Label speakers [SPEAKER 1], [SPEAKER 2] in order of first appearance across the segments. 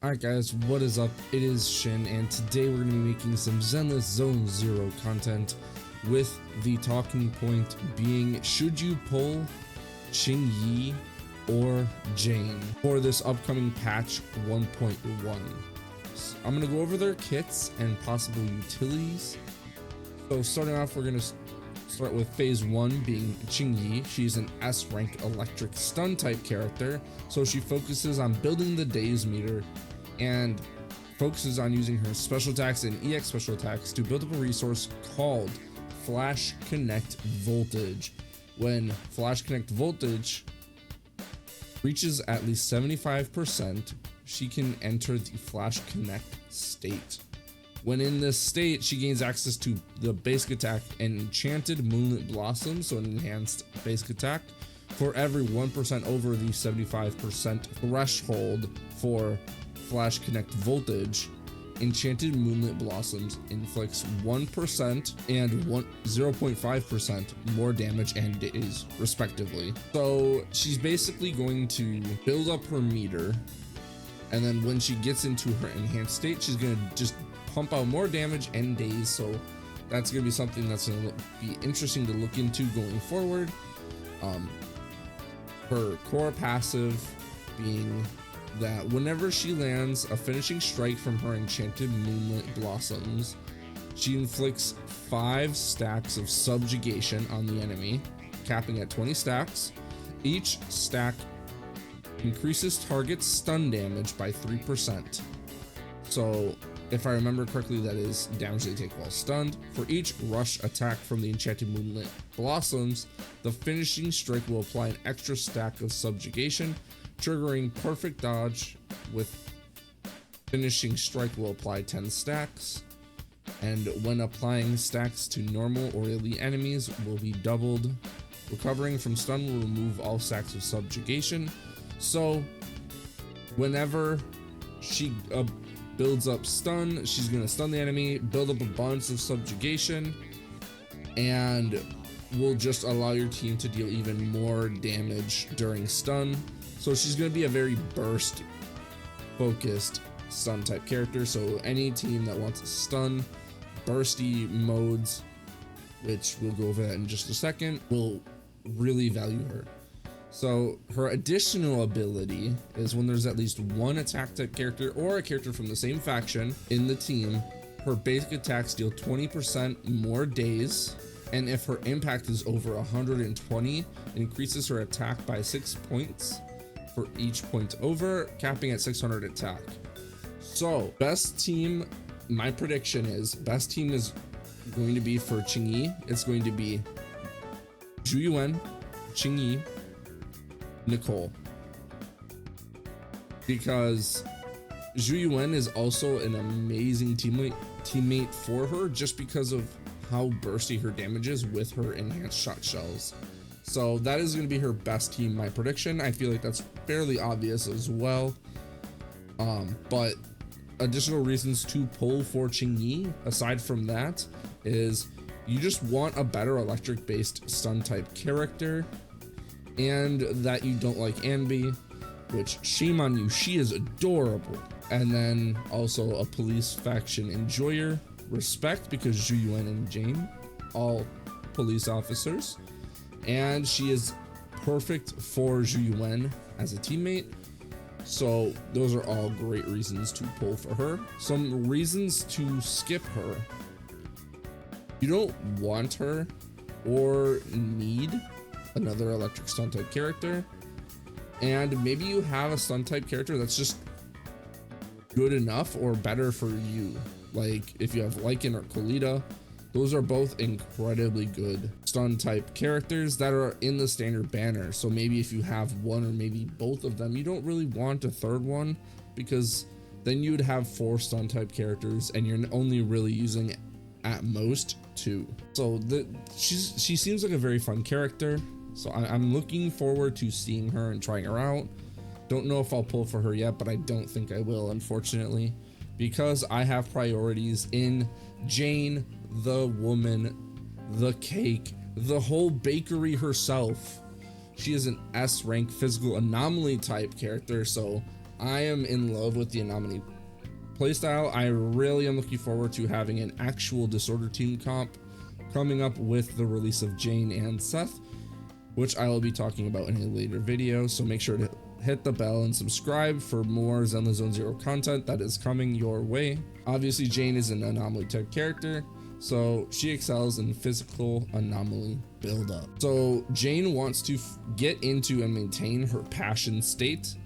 [SPEAKER 1] Alright guys, what is up? It is Shin, and today we're going to be making some Zenless Zone Zero content, with the talking point being, should you pull Qingyi or Jane for this upcoming patch 1.1? So I'm going to go over their kits and possible utilities. So starting off, we're going to start with phase 1 being Qingyi. She's an S rank electric stun type character, so she focuses on building the daze meter and focuses on using her special attacks and EX special attacks to build up a resource called Flash Connect Voltage. When Flash Connect Voltage reaches at least 75%, she can enter the Flash Connect state. When in this state, she gains access to the basic attack and Enchanted Moonlit Blossom, so an enhanced basic attack, for every 1% over the 75% threshold for Flash Connect Voltage. Enchanted Moonlit Blossoms inflicts 1% and 0.5% more damage and days, respectively. So she's basically going to build up her meter, and then when she gets into her enhanced state, she's going to just pump out more damage and days. So that's going to be something that's going to be interesting to look into going forward. Her core passive being that whenever she lands a finishing strike from her Enchanted Moonlit Blossoms, she inflicts 5 stacks of subjugation on the enemy, capping at 20 stacks. Each stack increases target's stun damage by 3%. So if I remember correctly, that is damage they take while stunned. For each rush attack from the Enchanted Moonlit Blossoms, the finishing strike will apply an extra stack of subjugation, triggering perfect dodge. With finishing strike will apply 10 stacks, and when applying stacks to normal or elite enemies will be doubled. Recovering from stun will remove all stacks of subjugation. So whenever she builds up stun, she's going to stun the enemy, build up a bunch of subjugation, and will just allow your team to deal even more damage during stun. So she's going to be a very burst focused stun type character. So any team that wants stun bursty modes, which we'll go over that in just a second, will really value her. So her additional ability is when there's at least one attack type character or a character from the same faction in the team, her basic attacks deal 20% more days, and if her impact is over 120, it increases her attack by 6 points for each point over, capping at 600 attack. So best team, my prediction is best team is going to be for Qingyi. It's going to be Zhu Yuan, Qingyi, Nicole, because Zhu Yuan is also an amazing teammate for her, just because of how bursty her damage is with her enhanced shot shells. So that is going to be her best team, my prediction. I feel like that's fairly obvious as well, but additional reasons to pull for Qingyi aside from that is you just want a better electric based stun type character, and that you don't like Anbi, which shame on you, she is adorable. And then also a police faction enjoyer, respect, because Zhu Yuan and Jane, all police officers, and she is perfect for Zhu Yuan as a teammate. So those are all great reasons to pull for her. Some reasons to skip her: you don't want her or need another electric stun type character, and maybe you have a stun type character that's just good enough or better for you. Like if you have Lycan or Kolita, those are both incredibly good stun type characters that are in the standard banner. So maybe if you have one or maybe both of them, you don't really want a third one, because then you would have 4 stun type characters and you're only really using at most 2. So she seems like a very fun character. So I'm looking forward to seeing her and trying her out. Don't know if I'll pull for her yet, but I don't think I will, unfortunately, because I have priorities in Jane, the woman, the cake, the whole bakery herself. She is an S rank physical anomaly type character, so I am in love with the Anomaly playstyle. I really am looking forward to having an actual Disorder team comp coming up with the release of Jane and Seth, which I will be talking about in a later video. So make sure to hit the bell and subscribe for more Zenless Zone Zero content that is coming your way. Obviously, Jane is an anomaly type character, so she excels in physical anomaly buildup. So Jane wants to get into and maintain her passion state,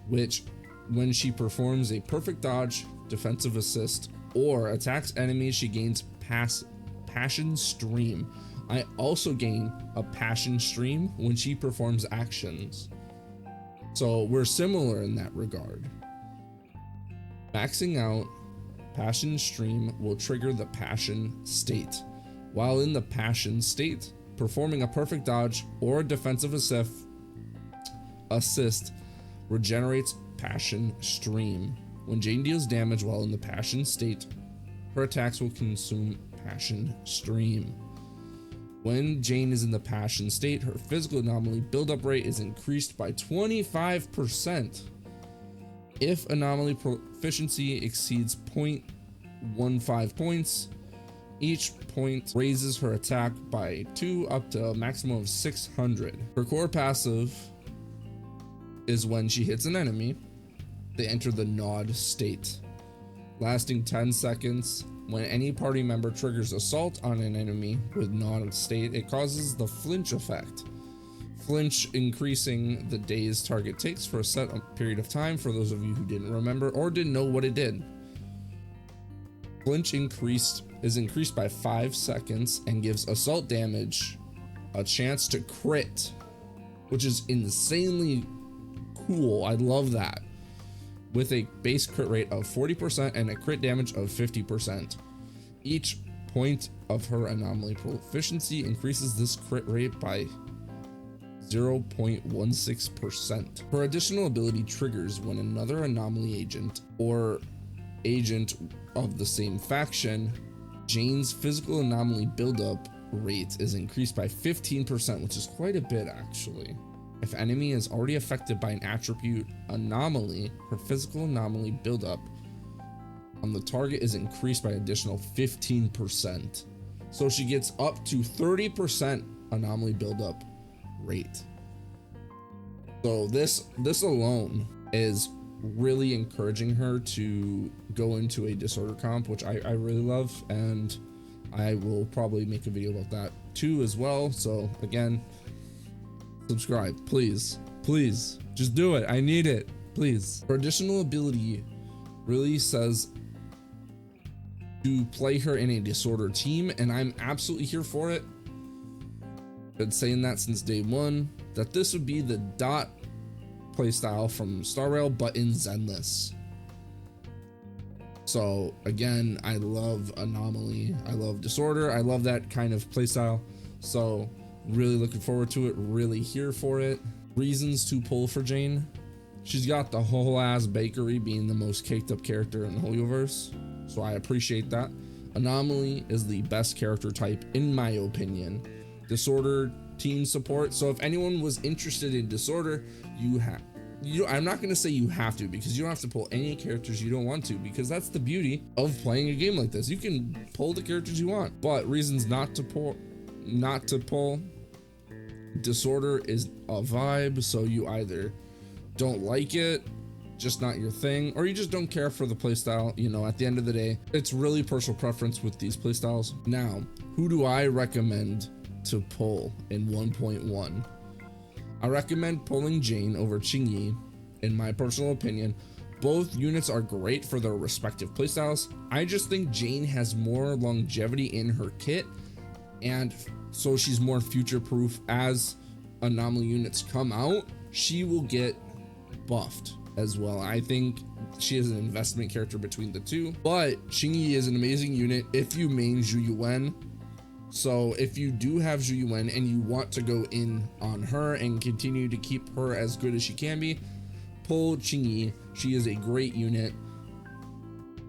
[SPEAKER 1] which when she performs a perfect dodge, defensive assist, or attacks enemies, she gains passion stream. I also gain a passion stream when she performs actions. So we're similar in that regard. Maxing out passion stream will trigger the passion state. While in the passion state, performing a perfect dodge or defensive assist regenerates passion stream. When Jane deals damage while in the passion state, her attacks will consume passion stream. When Jane is in the passion state, her physical anomaly buildup rate is increased by 25%. If anomaly proficiency exceeds 0.15 points, each point raises her attack by 2 up to a maximum of 600. Her core passive is when she hits an enemy, they enter the nod state, lasting 10 seconds. When any party member triggers assault on an enemy with nod state, it causes the flinch effect. Flinch increasing the days target takes for a set period of time, for those of you who didn't remember or didn't know what it did. Flinch is increased by 5 seconds and gives assault damage a chance to crit, which is insanely cool. I love that. With a base crit rate of 40% and a crit damage of 50%. Each point of her anomaly proficiency increases this crit rate by 0.16%. Her additional ability triggers when another anomaly agent or agent of the same faction. Jane's physical anomaly buildup rate is increased by 15%, which is quite a bit actually. If enemy is already affected by an attribute anomaly, her physical anomaly buildup on the target is increased by additional 15%. So she gets up to 30% anomaly buildup rate. So this alone is really encouraging her to go into a Disorder comp, which I really love, and I will probably make a video about that too as well. So again, subscribe, please, just do it. I need it, please. Her additional ability really says to play her in a Disorder team, and I'm absolutely here for it. Been saying that since day one, that this would be the dot playstyle from Star Rail, but in Zenless. So again, I love Anomaly, I love Disorder, I love that kind of playstyle. So really looking forward to it, really here for it. Reasons to pull for Jane. She's got the whole ass bakery, being the most caked up character in the whole universe, so I appreciate that. Anomaly is the best character type in my opinion. Disorder team support. So if anyone was interested in Disorder, I'm not going to say you have to, because you don't have to pull any characters you don't want to, because that's the beauty of playing a game like this. You can pull the characters you want, but reasons not to pull. Disorder is a vibe, so you either don't like it, just not your thing, or you just don't care for the playstyle. You know, at the end of the day, it's really personal preference with these playstyles. Now, who do I recommend to pull in 1.1? I recommend pulling Jane over Qingyi, in my personal opinion. Both units are great for their respective playstyles. I just think Jane has more longevity in her kit, and so she's more future-proof. As Anomaly units come out, she will get buffed as well. I think she is an investment character between the two, but Qingyi is an amazing unit if you main Zhu Yuan. So if you do have Zhu Yuan and you want to go in on her and continue to keep her as good as she can be, pull Qingyi. She is a great unit.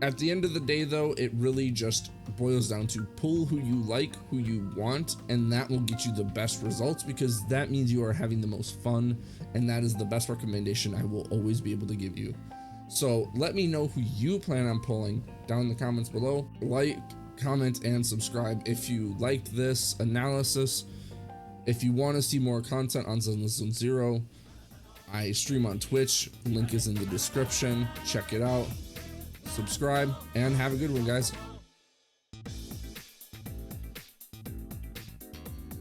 [SPEAKER 1] At the end of the day though, it really just boils down to pull who you like, who you want, and that will get you the best results, because that means you are having the most fun, and that is the best recommendation I will always be able to give you. So let me know who you plan on pulling down in the comments below. Like, comment, and subscribe if you liked this analysis. If you want to see more content on ZZZ Zero, I stream on Twitch. Link is in the description. Check it out. Subscribe and have a good one, guys.